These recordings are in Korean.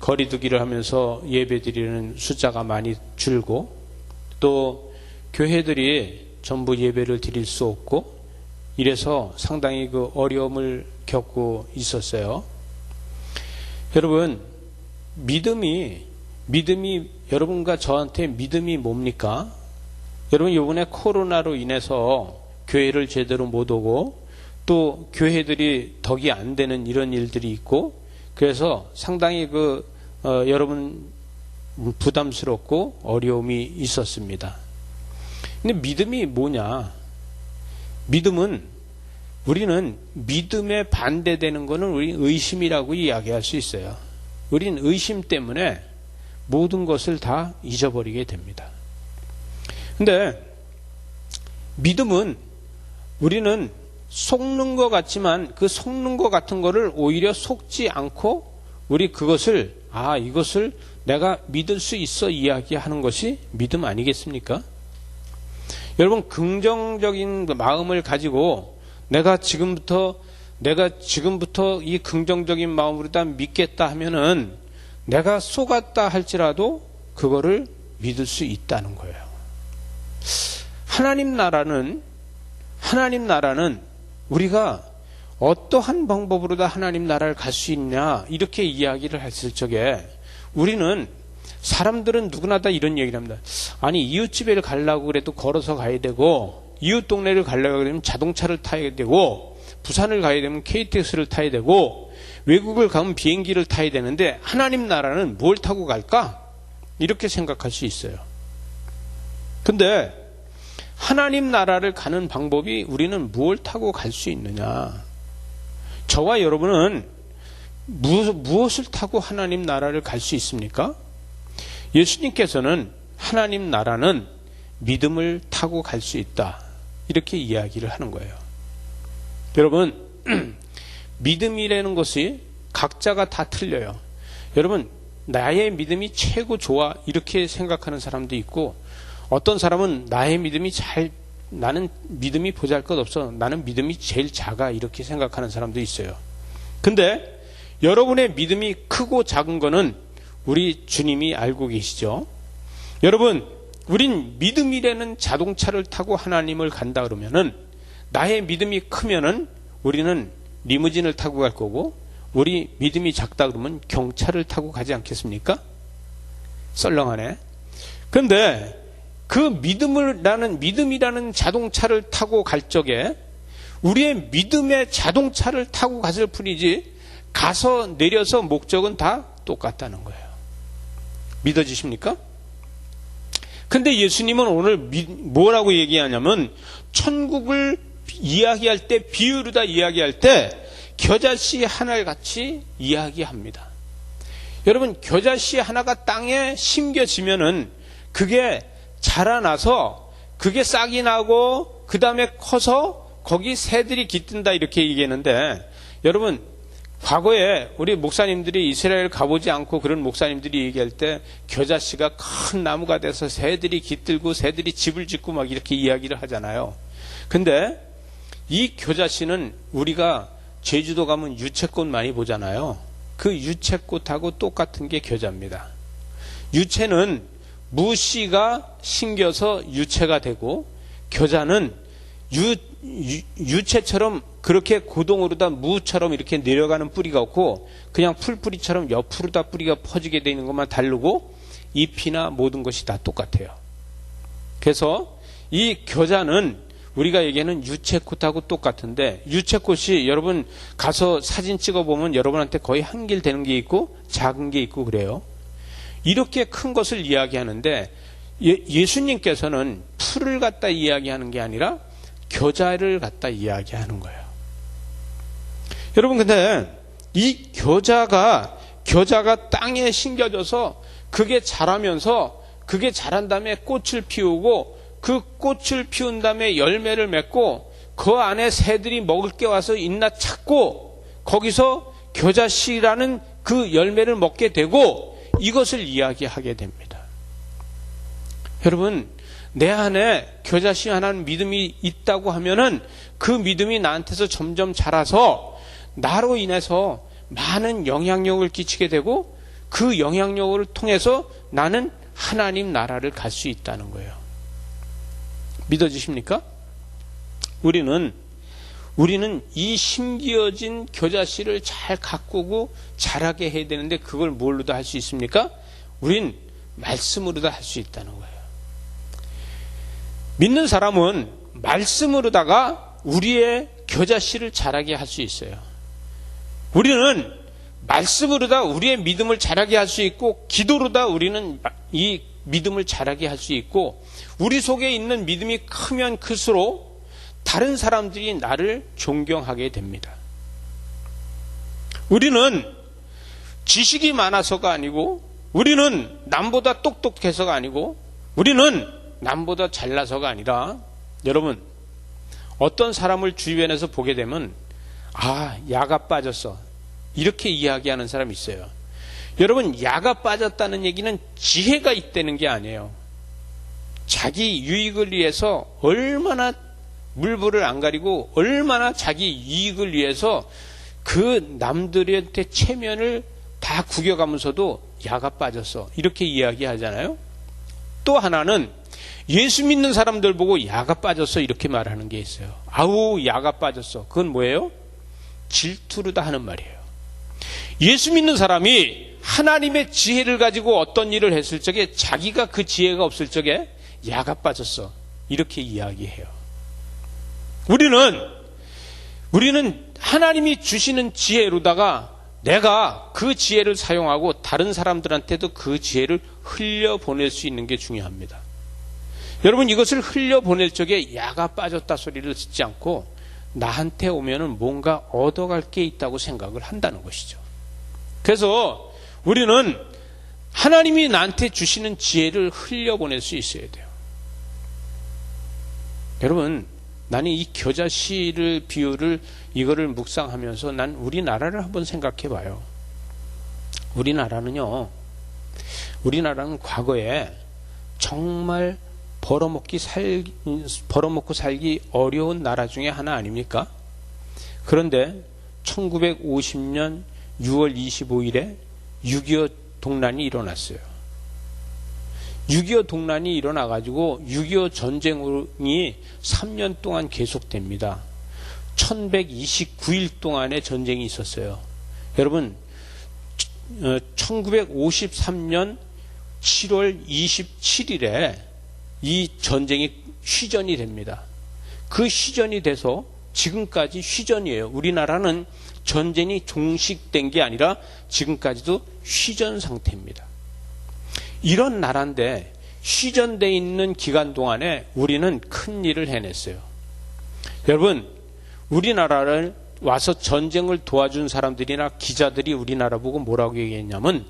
거리두기를 하면서 예배드리는 숫자가 많이 줄고, 또 교회들이 전부 예배를 드릴 수 없고, 이래서 상당히 그 어려움을 겪고 있었어요. 여러분, 믿음이 여러분과 저한테 믿음이 뭡니까? 여러분, 이번에 코로나로 인해서 교회를 제대로 못 오고, 또 교회들이 덕이 안 되는 이런 일들이 있고, 그래서 상당히 여러분 부담스럽고 어려움이 있었습니다. 근데 믿음이 뭐냐? 믿음은, 우리는 믿음에 반대되는 것은 우리 의심이라고 이야기할 수 있어요. 우리는 의심 때문에 모든 것을 다 잊어버리게 됩니다. 근데 믿음은, 우리는 속는 것 같지만 그 속는 것 같은 거를 오히려 속지 않고 우리 그것을, 이것을 내가 믿을 수 있어 이야기하는 것이 믿음 아니겠습니까? 여러분, 긍정적인 마음을 가지고 내가 지금부터 이 긍정적인 마음으로 다 믿겠다 하면은 내가 속았다 할지라도 그거를 믿을 수 있다는 거예요. 하나님 나라는 우리가 어떠한 방법으로 다 하나님 나라를 갈 수 있냐, 이렇게 이야기를 했을 적에, 우리는, 사람들은 누구나 다 이런 얘기를 합니다. 아니, 이웃집에 가려고 그래도 걸어서 가야 되고, 이웃 동네를 가려고 그러면 자동차를 타야 되고, 부산을 가야 되면 KTX를 타야 되고, 외국을 가면 비행기를 타야 되는데 하나님 나라는 뭘 타고 갈까? 이렇게 생각할 수 있어요. 근데 하나님 나라를 가는 방법이, 우리는 무엇을 타고 갈 수 있느냐? 저와 여러분은 무엇을 타고 하나님 나라를 갈 수 있습니까? 예수님께서는 하나님 나라는 믿음을 타고 갈 수 있다, 이렇게 이야기를 하는 거예요. 여러분, 믿음이라는 것이 각자가 다 틀려요. 여러분, 나의 믿음이 최고 좋아, 이렇게 생각하는 사람도 있고, 어떤 사람은 나는 믿음이 보잘것없어, 나는 믿음이 제일 작아, 이렇게 생각하는 사람도 있어요. 근데 여러분의 믿음이 크고 작은 거는 우리 주님이 알고 계시죠. 여러분, 우린 믿음이라는 자동차를 타고 하나님을 간다 그러면은, 나의 믿음이 크면은 우리는 리무진을 타고 갈 거고, 우리 믿음이 작다 그러면 경차를 타고 가지 않겠습니까? 썰렁하네. 근데 그 믿음이라는 자동차를 타고 갈 적에 우리의 믿음의 자동차를 타고 갔을 뿐이지, 가서 내려서 목적은 다 똑같다는 거예요. 믿어지십니까? 근데 예수님은 오늘 뭐라고 얘기하냐면, 천국을 이야기할 때, 비유로다 이야기할 때 겨자씨 하나를 같이 이야기합니다. 여러분, 겨자씨 하나가 땅에 심겨지면은 그게 자라나서 그게 싹이 나고 그 다음에 커서 거기 새들이 깃든다, 이렇게 얘기했는데, 여러분, 과거에 우리 목사님들이 이스라엘 가보지 않고 그런 목사님들이 얘기할 때 겨자씨가 큰 나무가 돼서 새들이 깃들고 새들이 집을 짓고 막 이렇게 이야기를 하잖아요. 근데 이 겨자씨는 우리가 제주도 가면 유채꽃 많이 보잖아요. 그 유채꽃하고 똑같은 게 겨자입니다. 유채는 무씨가 심겨서 유채가 되고, 겨자는 유채처럼 그렇게 고동으로 다 무처럼 이렇게 내려가는 뿌리가 없고, 그냥 풀뿌리처럼 옆으로 다 뿌리가 퍼지게 되는 것만 다르고, 잎이나 모든 것이 다 똑같아요. 그래서 이 겨자는 우리가 얘기하는 유채꽃하고 똑같은데, 유채꽃이 여러분 가서 사진 찍어보면 여러분한테 거의 한길 되는 게 있고 작은 게 있고 그래요. 이렇게 큰 것을 이야기하는데, 예수님께서는 풀을 갖다 이야기하는 게 아니라 겨자를 갖다 이야기하는 거예요. 여러분, 근데 이 겨자가 땅에 심겨져서 그게 자라면서, 그게 자란 다음에 꽃을 피우고, 그 꽃을 피운 다음에 열매를 맺고, 그 안에 새들이 먹을 게 와서 있나 찾고, 거기서 겨자씨라는 그 열매를 먹게 되고, 이것을 이야기하게 됩니다. 여러분, 내 안에 겨자씨 하나는 믿음이 있다고 하면은 그 믿음이 나한테서 점점 자라서 나로 인해서 많은 영향력을 끼치게 되고 그 영향력을 통해서 나는 하나님 나라를 갈 수 있다는 거예요. 믿어지십니까? 우리는 이 심기어진 겨자씨를 잘 가꾸고 자라게 해야 되는데 그걸 뭘로 다 할 수 있습니까? 우린 말씀으로 다 할 수 있다는 거예요. 믿는 사람은 말씀으로다가 우리의 겨자씨를 자라게 할 수 있어요. 우리는 말씀으로다 우리의 믿음을 자라게 할 수 있고 기도로다 우리는 이 믿음을 자라게 할 수 있고 우리 속에 있는 믿음이 크면 클수록 다른 사람들이 나를 존경하게 됩니다. 우리는 지식이 많아서가 아니고 우리는 남보다 똑똑해서가 아니고 우리는 남보다 잘나서가 아니라 여러분 어떤 사람을 주변에서 보게 되면 야가 빠졌어 이렇게 이야기하는 사람이 있어요. 여러분 야가 빠졌다는 얘기는 지혜가 있다는 게 아니에요. 자기 유익을 위해서 얼마나 물불을 안 가리고 얼마나 자기 이익을 위해서 그 남들한테 체면을 다 구겨가면서도 야가 빠졌어 이렇게 이야기하잖아요. 또 하나는 예수 믿는 사람들 보고 야가 빠졌어 이렇게 말하는 게 있어요. 아우 야가 빠졌어. 그건 뭐예요? 질투로다 하는 말이에요. 예수 믿는 사람이 하나님의 지혜를 가지고 어떤 일을 했을 적에 자기가 그 지혜가 없을 적에 야가 빠졌어 이렇게 이야기해요. 우리는 하나님이 주시는 지혜로다가 내가 그 지혜를 사용하고 다른 사람들한테도 그 지혜를 흘려보낼 수 있는 게 중요합니다. 여러분 이것을 흘려보낼 적에 야가 빠졌다 소리를 듣지 않고 나한테 오면은 뭔가 얻어갈 게 있다고 생각을 한다는 것이죠. 그래서 우리는 하나님이 나한테 주시는 지혜를 흘려보낼 수 있어야 돼요. 여러분 나는 이 겨자씨를 비유를 이거를 묵상하면서 난 우리나라를 한번 생각해 봐요. 우리나라는 과거에 정말 벌어먹고 살기 어려운 나라 중에 하나 아닙니까? 그런데 1950년 6월 25일에 6.25 동란이 일어났어요. 6.25 동란이 일어나가지고 6.25 전쟁이 3년 동안 계속됩니다. 1129일 동안의 전쟁이 있었어요. 여러분 1953년 7월 27일에 이 전쟁이 휴전이 됩니다. 그 휴전이 돼서 지금까지 휴전이에요. 우리나라는 전쟁이 종식된 게 아니라 지금까지도 휴전 상태입니다. 이런 나라인데 휴전되어 있는 기간 동안에 우리는 큰 일을 해냈어요. 여러분 우리나라를 와서 전쟁을 도와준 사람들이나 기자들이 우리나라 보고 뭐라고 얘기했냐면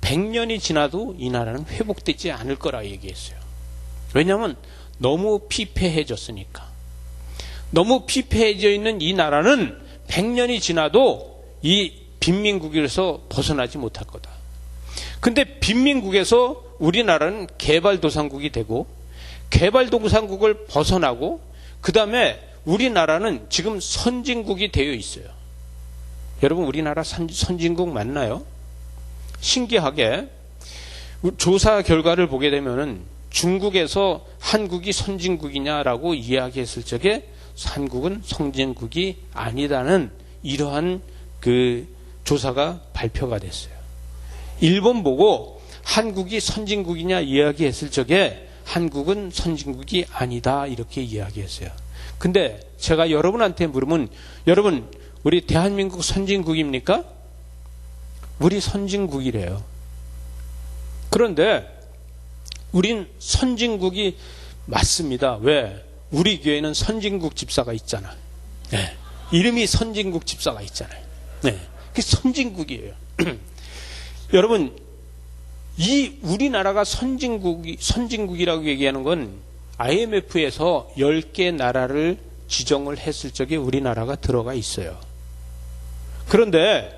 100년이 지나도 이 나라는 회복되지 않을 거라 얘기했어요. 왜냐하면 너무 피폐해졌으니까. 너무 피폐해져 있는 이 나라는 100년이 지나도 이 빈민국에서 벗어나지 못할 거다. 근데 빈민국에서 우리나라는 개발도상국이 되고 개발도상국을 벗어나고 그 다음에 우리나라는 지금 선진국이 되어 있어요. 여러분 우리나라 선진국 맞나요? 신기하게 조사 결과를 보게 되면은 중국에서 한국이 선진국이냐라고 이야기했을 적에 한국은 선진국이 아니라는 이러한 그 조사가 발표가 됐어요. 일본 보고 한국이 선진국이냐 이야기했을 적에 한국은 선진국이 아니다 이렇게 이야기했어요. 근데 제가 여러분한테 물으면 여러분 우리 대한민국 선진국입니까? 우리 선진국이래요. 그런데 우린 선진국이 맞습니다. 왜? 우리 교회는 선진국 집사가 있잖아. 네. 이름이 선진국 집사가 있잖아요. 네. 그게 선진국이에요. 여러분, 이 우리나라가 선진국이라고 얘기하는 건 IMF에서 10개 나라를 지정을 했을 적에 우리나라가 들어가 있어요. 그런데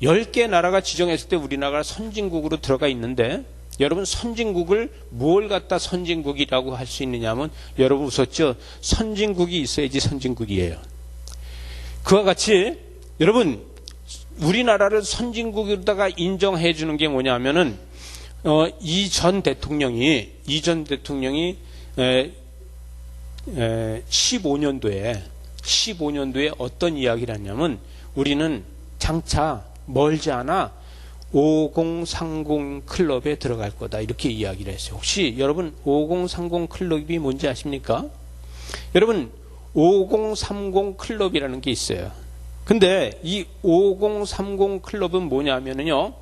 10개 나라가 지정했을 때 우리나라가 선진국으로 들어가 있는데 여러분 선진국을 뭘 갖다 선진국이라고 할 수 있느냐 하면 여러분 웃었죠? 선진국이 있어야지 선진국이에요. 그와 같이 여러분 우리나라를 선진국으로다가 인정해 주는 게 뭐냐면은 이 전 대통령이 15년도에 어떤 이야기를 했냐면 우리는 장차 멀지 않아 5030 클럽에 들어갈 거다 이렇게 이야기를 했어요. 혹시 여러분 5030 클럽이 뭔지 아십니까? 여러분 5030 클럽이라는 게 있어요. 근데 이 5030 클럽은 뭐냐면요,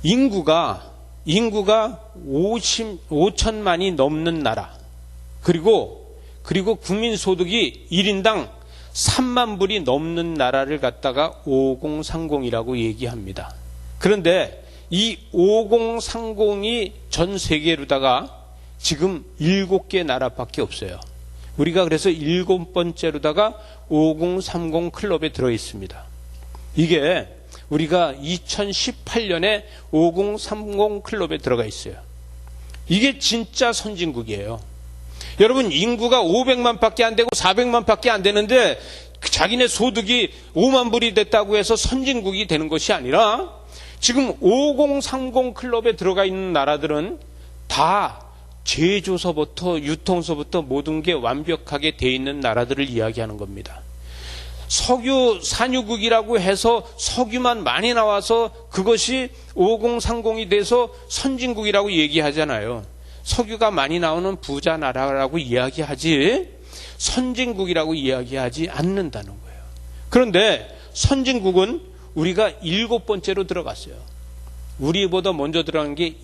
인구가 5천만이 넘는 나라, 그리고 국민소득이 1인당 3만 불이 넘는 나라를 갖다가 5030이라고 얘기합니다. 그런데 이 5030이 전 세계로다가 지금 7개 나라밖에 없어요. 우리가 그래서 7번째로다가 5030 클럽에 들어 있습니다. 이게 우리가 2018년에 5030 클럽에 들어가 있어요. 이게 진짜 선진국이에요. 여러분, 인구가 500만 밖에 안 되고 400만 밖에 안 되는데 자기네 소득이 5만 불이 됐다고 해서 선진국이 되는 것이 아니라 지금 5030 클럽에 들어가 있는 나라들은 다 제조서부터 유통서부터 모든 게 완벽하게 돼 있는 나라들을 이야기하는 겁니다. 석유 산유국이라고 해서 석유만 많이 나와서 그것이 5030이 돼서 선진국이라고 얘기하잖아요. 석유가 많이 나오는 부자 나라라고 이야기하지 선진국이라고 이야기하지 않는다는 거예요. 그런데 선진국은 우리가 7번째로 들어갔어요. 우리보다 먼저 들어간 게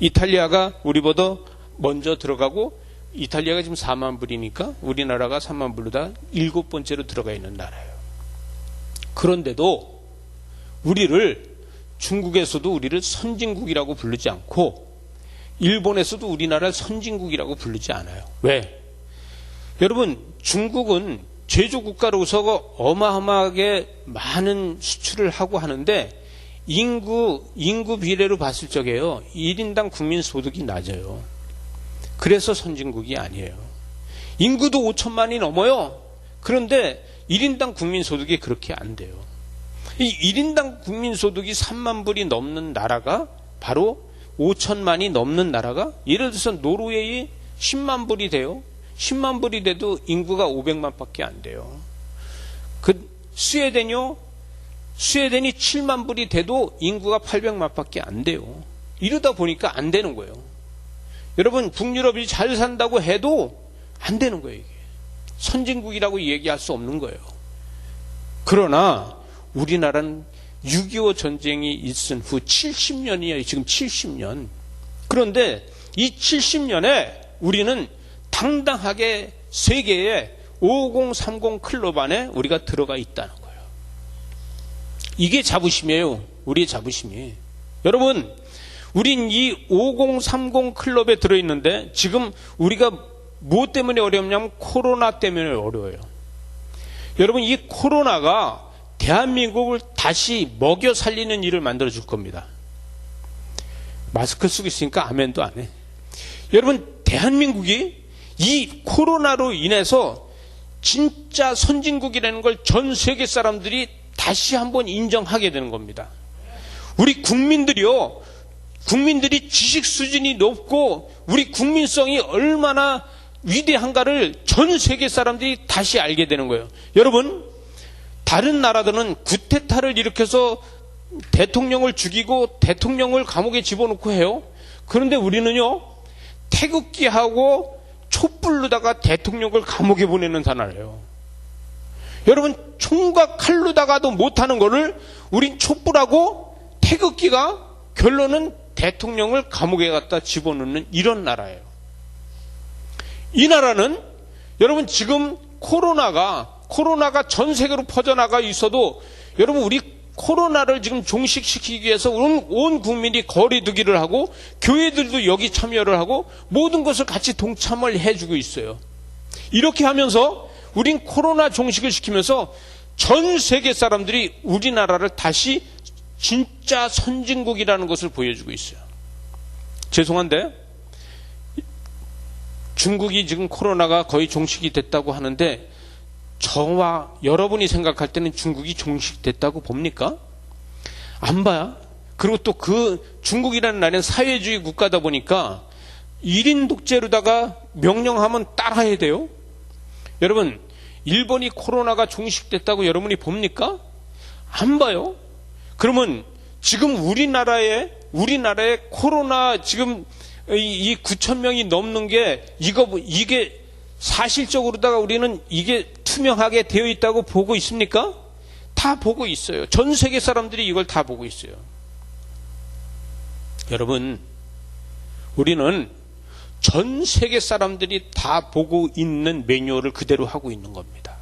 이탈리아가 우리보다 먼저 들어가고, 이탈리아가 지금 4만 불이니까 우리나라가 3만 불로다 7번째로 들어가 있는 나라예요. 그런데도 중국에서도 우리를 선진국이라고 부르지 않고 일본에서도 우리나라를 선진국이라고 부르지 않아요. 왜? 여러분, 중국은 제조국가로서 어마어마하게 많은 수출을 하고 하는데 인구 비례로 봤을 적에요, 1인당 국민 소득이 낮아요. 그래서 선진국이 아니에요. 인구도 5천만이 넘어요. 그런데 1인당 국민 소득이 그렇게 안 돼요. 이 1인당 국민 소득이 3만 불이 넘는 나라가 바로 5천만이 넘는 나라가, 예를 들어서 노르웨이 10만 불이 돼요. 10만 불이 돼도 인구가 500만 밖에 안 돼요. 스웨덴이 7만 불이 돼도 인구가 800만 밖에 안 돼요. 이러다 보니까 안 되는 거예요. 여러분, 북유럽이 잘 산다고 해도 안 되는 거예요. 이게 선진국이라고 얘기할 수 없는 거예요. 그러나 우리나라는 6.25 전쟁이 있은 후 70년이에요. 지금 70년. 그런데 이 70년에 우리는 당당하게 세계의 5030 클럽 안에 우리가 들어가 있다는 거예요. 이게 자부심이에요. 우리의 자부심이. 여러분, 우린 이 5030 클럽에 들어있는데 지금 우리가 무엇 때문에 어렵냐면 코로나 때문에 어려워요. 여러분, 이 코로나가 대한민국을 다시 먹여 살리는 일을 만들어 줄 겁니다. 마스크 쓰고 있으니까 아멘도 안 해. 여러분, 대한민국이 이 코로나로 인해서 진짜 선진국이라는 걸 전 세계 사람들이 다시 한번 인정하게 되는 겁니다. 우리 국민들이 지식 수준이 높고 우리 국민성이 얼마나 위대한가를 전 세계 사람들이 다시 알게 되는 거예요. 여러분, 다른 나라들은 구테타를 일으켜서 대통령을 죽이고 대통령을 감옥에 집어넣고 해요. 그런데 우리는요, 태극기하고 촛불로다가 대통령을 감옥에 보내는 나라예요. 여러분, 총과 칼로다가도 못하는 거를 우린 촛불하고 태극기가 결론은 대통령을 감옥에 갖다 집어넣는 이런 나라예요. 이 나라는 여러분, 지금 코로나가 전 세계로 퍼져나가 있어도 여러분, 우리 코로나를 지금 종식시키기 위해서 온 국민이 거리두기를 하고 교회들도 여기 참여를 하고 모든 것을 같이 동참을 해주고 있어요. 이렇게 하면서 우린 코로나 종식을 시키면서 전 세계 사람들이 우리나라를 다시 진짜 선진국이라는 것을 보여주고 있어요. 죄송한데 중국이 지금 코로나가 거의 종식이 됐다고 하는데 저와 여러분이 생각할 때는 중국이 종식됐다고 봅니까? 안 봐요. 그리고 또 그 중국이라는 나라는 사회주의 국가다 보니까 1인 독재로다가 명령하면 따라야 돼요. 여러분, 일본이 코로나가 종식됐다고 여러분이 봅니까? 안 봐요. 그러면 지금 우리나라에 코로나 지금 이 9천 명이 넘는 게 이게 사실적으로다가 우리는 이게 투명하게 되어 있다고 보고 있습니까? 다 보고 있어요. 전 세계 사람들이 이걸 다 보고 있어요. 여러분, 우리는 전 세계 사람들이 다 보고 있는 매뉴얼을 그대로 하고 있는 겁니다.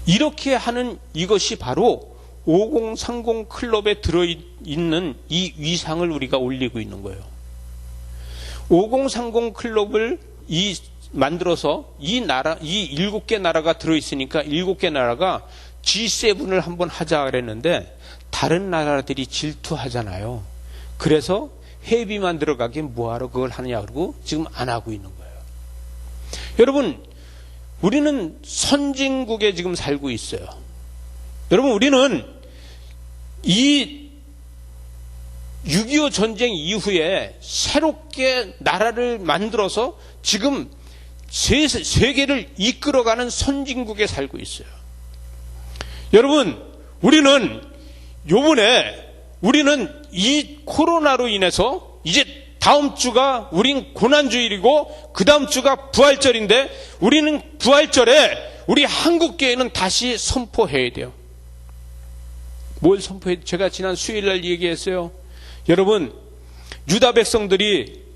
이렇게 하는 이것이 바로 5030 클럽에 들어있는 이 위상을 우리가 올리고 있는 거예요. 5030 클럽을 만들어서 이 7개 나라가 들어있으니까 7개 나라가 G7을 한번 하자 그랬는데 다른 나라들이 질투하잖아요. 그래서 회비만 들어가게 뭐하러 그걸 하느냐 그러고 지금 안 하고 있는 거예요. 여러분, 우리는 선진국에 지금 살고 있어요. 여러분, 우리는 이 6.25 전쟁 이후에 새롭게 나라를 만들어서 지금 세계를 이끌어가는 선진국에 살고 있어요. 여러분, 우리는 이 코로나로 인해서 이제 다음 주가 우린 고난주일이고 그 다음 주가 부활절인데 우리는 부활절에 우리 한국교회는 다시 선포해야 돼요. 뭘 선포해야 돼요? 제가 지난 수요일날 얘기했어요. 여러분, 유다 백성들이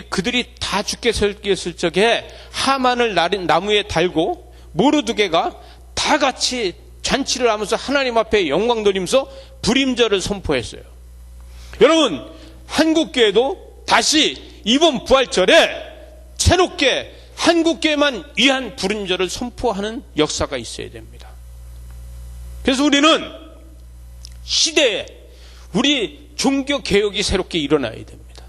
그들이 다 죽게 생겼을 적에 하만을 나무에 달고 모르드게가 다 같이 잔치를 하면서 하나님 앞에 영광 돌리면서 불임절을 선포했어요. 여러분, 한국교회도 다시 이번 부활절에 새롭게 한국교회만 위한 불임절을 선포하는 역사가 있어야 됩니다. 그래서 우리는 시대에 우리 종교개혁이 새롭게 일어나야 됩니다.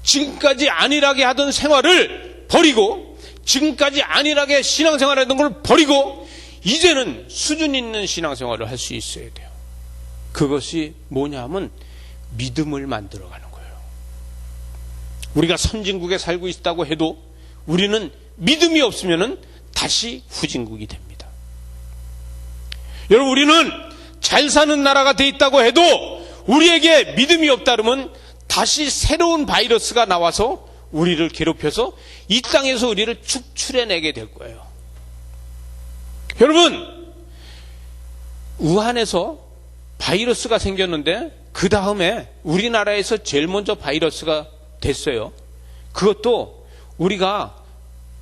지금까지 안일하게 하던 생활을 버리고, 지금까지 안일하게 신앙생활을 하던 걸 버리고 이제는 수준 있는 신앙생활을 할 수 있어야 돼요. 그것이 뭐냐 하면 믿음을 만들어가는 거예요. 우리가 선진국에 살고 있다고 해도 우리는 믿음이 없으면 다시 후진국이 됩니다. 여러분, 우리는 잘 사는 나라가 돼 있다고 해도 우리에게 믿음이 없다 그러면 다시 새로운 바이러스가 나와서 우리를 괴롭혀서 이 땅에서 우리를 축출해내게 될 거예요. 여러분, 우한에서 바이러스가 생겼는데 그 다음에 우리나라에서 제일 먼저 바이러스가 됐어요. 그것도 우리가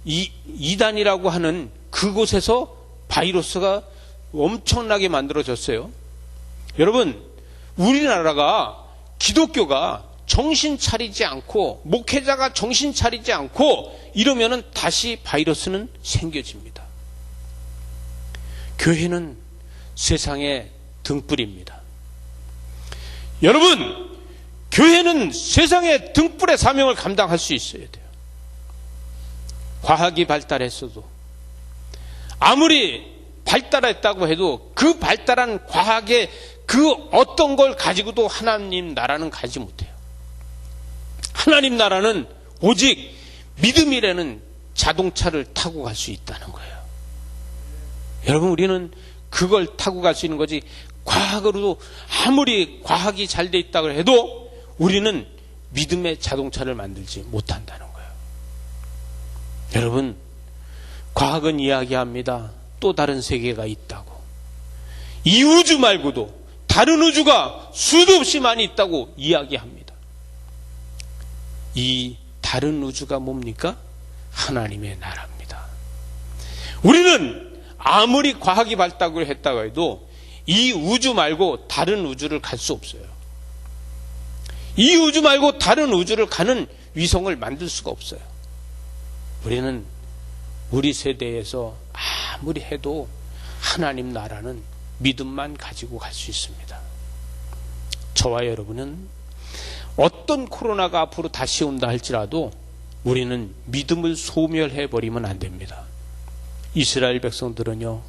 이단이라고 하는 그곳에서 바이러스가 엄청나게 만들어졌어요. 여러분, 우리나라가 기독교가 정신 차리지 않고 목회자가 정신 차리지 않고 이러면은 다시 바이러스는 생겨집니다. 교회는 세상의 등불입니다. 여러분, 교회는 세상의 등불의 사명을 감당할 수 있어야 돼요. 과학이 발달했어도 아무리 발달했다고 해도 그 발달한 과학의 그 어떤 걸 가지고도 하나님 나라는 가지 못해요. 하나님 나라는 오직 믿음이라는 자동차를 타고 갈 수 있다는 거예요. 여러분, 우리는 그걸 타고 갈 수 있는 거지, 과학으로도 아무리 과학이 잘 돼 있다고 해도 우리는 믿음의 자동차를 만들지 못한다는 거예요. 여러분, 과학은 이야기합니다. 또 다른 세계가 있다고. 이 우주 말고도 다른 우주가 수도 없이 많이 있다고 이야기합니다. 이 다른 우주가 뭡니까? 하나님의 나라입니다. 우리는 아무리 과학이 발달을 했다고 해도 이 우주 말고 다른 우주를 갈 수 없어요. 이 우주 말고 다른 우주를 가는 위성을 만들 수가 없어요. 우리는 우리 세대에서 아무리 해도 하나님 나라는 믿음만 가지고 갈 수 있습니다. 저와 여러분은 어떤 코로나가 앞으로 다시 온다 할지라도 우리는 믿음을 소멸해버리면 안 됩니다. 이스라엘 백성들은요,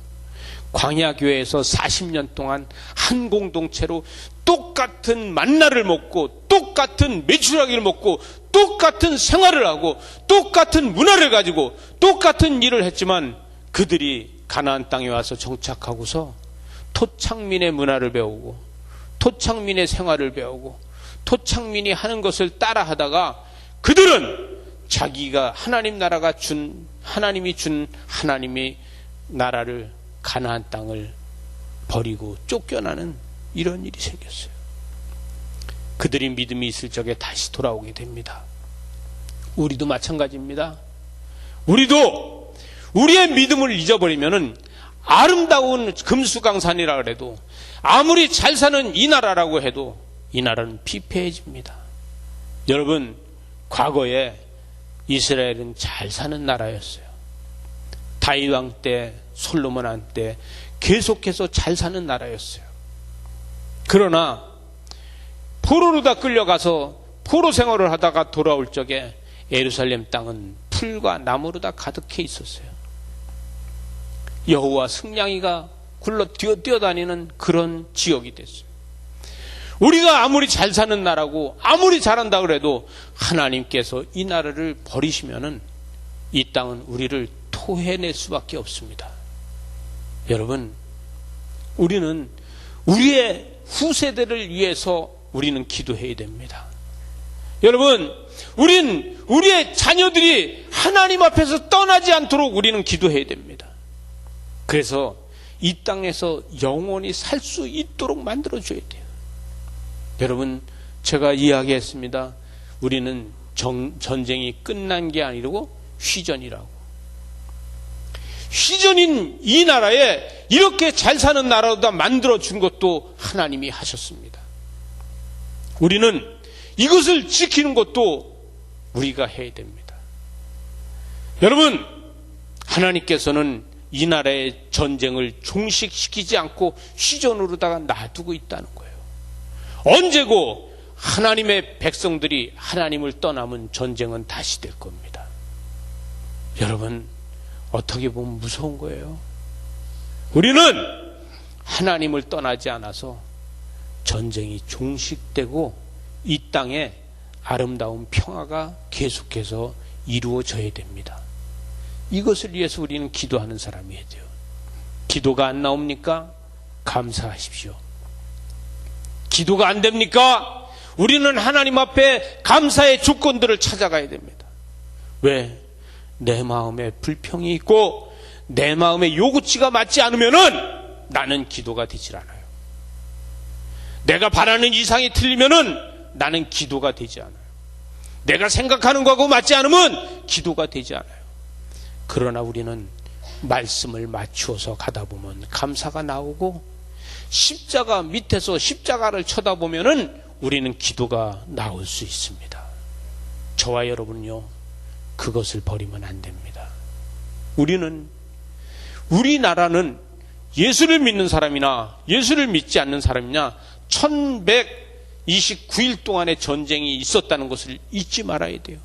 광야 교회에서 40년 동안 한 공동체로 똑같은 만나를 먹고 똑같은 메추라기를 먹고 똑같은 생활을 하고 똑같은 문화를 가지고 똑같은 일을 했지만, 그들이 가나안 땅에 와서 정착하고서 토착민의 문화를 배우고 토착민의 생활을 배우고 토착민이 하는 것을 따라하다가 그들은 자기가 하나님이 준 하나님의 나라를, 가나안 땅을 버리고 쫓겨나는 이런 일이 생겼어요. 그들이 믿음이 있을 적에 다시 돌아오게 됩니다. 우리도 마찬가지입니다. 우리도 우리의 믿음을 잊어버리면은 아름다운 금수강산이라 그래도, 아무리 잘 사는 이 나라라고 해도 이 나라는 피폐해집니다. 여러분, 과거에 이스라엘은 잘 사는 나라였어요. 다윗 왕 때, 솔로몬 왕 때 계속해서 잘 사는 나라였어요. 그러나 포로로 다 끌려가서 포로 생활을 하다가 돌아올 적에 예루살렘 땅은 풀과 나무로 다 가득해 있었어요. 여호와 승냥이가 굴러 뛰어다니는 그런 지역이 됐어요. 우리가 아무리 잘 사는 나라고 아무리 잘한다 그래도 하나님께서 이 나라를 버리시면은 이 땅은 우리를 토해낼 수밖에 없습니다. 여러분, 우리는 우리의 후세대를 위해서 우리는 기도해야 됩니다. 여러분, 우리의 자녀들이 하나님 앞에서 떠나지 않도록 우리는 기도해야 됩니다. 그래서 이 땅에서 영원히 살 수 있도록 만들어줘야 돼요. 여러분, 제가 이야기했습니다. 우리는 전쟁이 끝난 게 아니고 휴전이라고. 휴전인 이 나라에 이렇게 잘 사는 나라로다 만들어준 것도 하나님이 하셨습니다. 우리는 이것을 지키는 것도 우리가 해야 됩니다. 여러분, 하나님께서는 이 나라의 전쟁을 종식시키지 않고 휴전으로다가 놔두고 있다는 거예요. 언제고 하나님의 백성들이 하나님을 떠나면 전쟁은 다시 될 겁니다. 여러분, 어떻게 보면 무서운 거예요. 우리는 하나님을 떠나지 않아서 전쟁이 종식되고 이 땅에 아름다운 평화가 계속해서 이루어져야 됩니다. 이것을 위해서 우리는 기도하는 사람이어야 돼요. 기도가 안 나옵니까? 감사하십시오. 기도가 안 됩니까? 우리는 하나님 앞에 감사의 조건들을 찾아가야 됩니다. 왜? 내 마음에 불평이 있고 내 마음에 요구치가 맞지 않으면은 나는 기도가 되질 않아요. 내가 바라는 이상이 틀리면은 나는 기도가 되지 않아요. 내가 생각하는 거하고 맞지 않으면 기도가 되지 않아요. 그러나 우리는 말씀을 맞추어서 가다 보면 감사가 나오고, 십자가 밑에서 십자가를 쳐다보면은 우리는 기도가 나올 수 있습니다. 저와 여러분요, 그것을 버리면 안 됩니다. 우리나라는 예수를 믿는 사람이나 예수를 믿지 않는 사람이냐 1129일 동안의 전쟁이 있었다는 것을 잊지 말아야 돼요.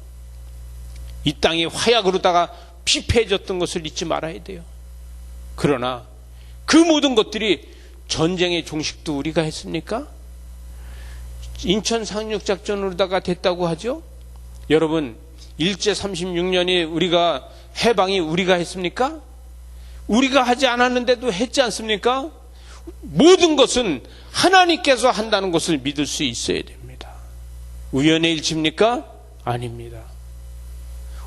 이 땅이 화약으로다가 피폐해졌던 것을 잊지 말아야 돼요. 그러나 그 모든 것들이 전쟁의 종식도 우리가 했습니까? 인천 상륙작전으로다가 됐다고 하죠. 여러분, 일제 36년이 우리가 해방이 우리가 했습니까? 우리가 하지 않았는데도 했지 않습니까? 모든 것은 하나님께서 한다는 것을 믿을 수 있어야 됩니다. 우연의 일치입니까? 아닙니다.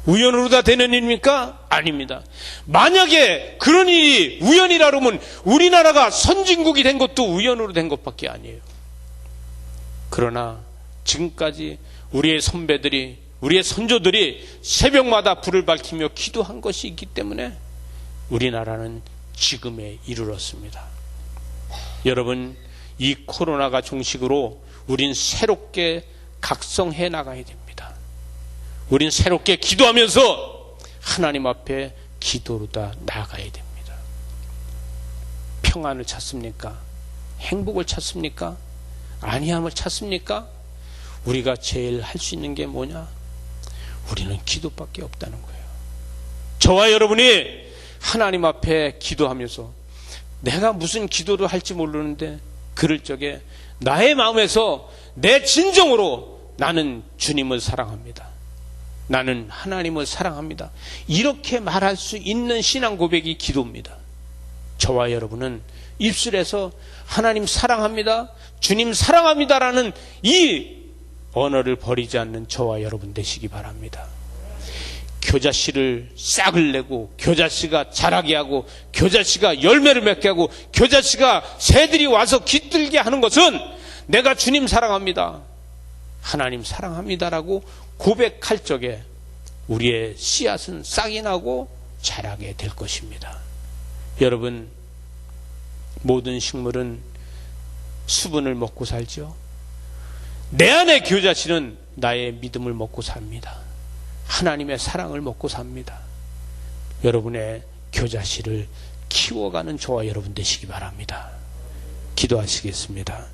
우연으로 다 되는 일입니까? 아닙니다. 만약에 그런 일이 우연이라 그러면 우리나라가 선진국이 된 것도 우연으로 된 것밖에 아니에요. 그러나 지금까지 우리의 선배들이, 우리의 선조들이 새벽마다 불을 밝히며 기도한 것이 있기 때문에 우리나라는 지금에 이르렀습니다. 여러분, 이 코로나가 종식으로 우린 새롭게 각성해 나가야 됩니다. 우린 새롭게 기도하면서 하나님 앞에 기도로다 나아가야 됩니다. 평안을 찾습니까? 행복을 찾습니까? 안위함을 찾습니까? 우리가 제일 할 수 있는 게 뭐냐? 우리는 기도밖에 없다는 거예요. 저와 여러분이 하나님 앞에 기도하면서 내가 무슨 기도를 할지 모르는데 그럴 적에 나의 마음에서 내 진정으로 나는 주님을 사랑합니다. 나는 하나님을 사랑합니다. 이렇게 말할 수 있는 신앙 고백이 기도입니다. 저와 여러분은 입술에서 하나님 사랑합니다, 주님 사랑합니다라는 이 언어를 버리지 않는 저와 여러분 되시기 바랍니다. 겨자씨를 싹을 내고 겨자씨가 자라게 하고 겨자씨가 열매를 맺게 하고 겨자씨가 새들이 와서 깃들게 하는 것은 내가 주님 사랑합니다, 하나님 사랑합니다라고 고백할 적에 우리의 씨앗은 싹이 나고 자라게 될 것입니다. 여러분, 모든 식물은 수분을 먹고 살죠. 내 안의 겨자씨는 나의 믿음을 먹고 삽니다. 하나님의 사랑을 먹고 삽니다. 여러분의 겨자씨를 키워가는 저와 여러분 되시기 바랍니다. 기도하시겠습니다.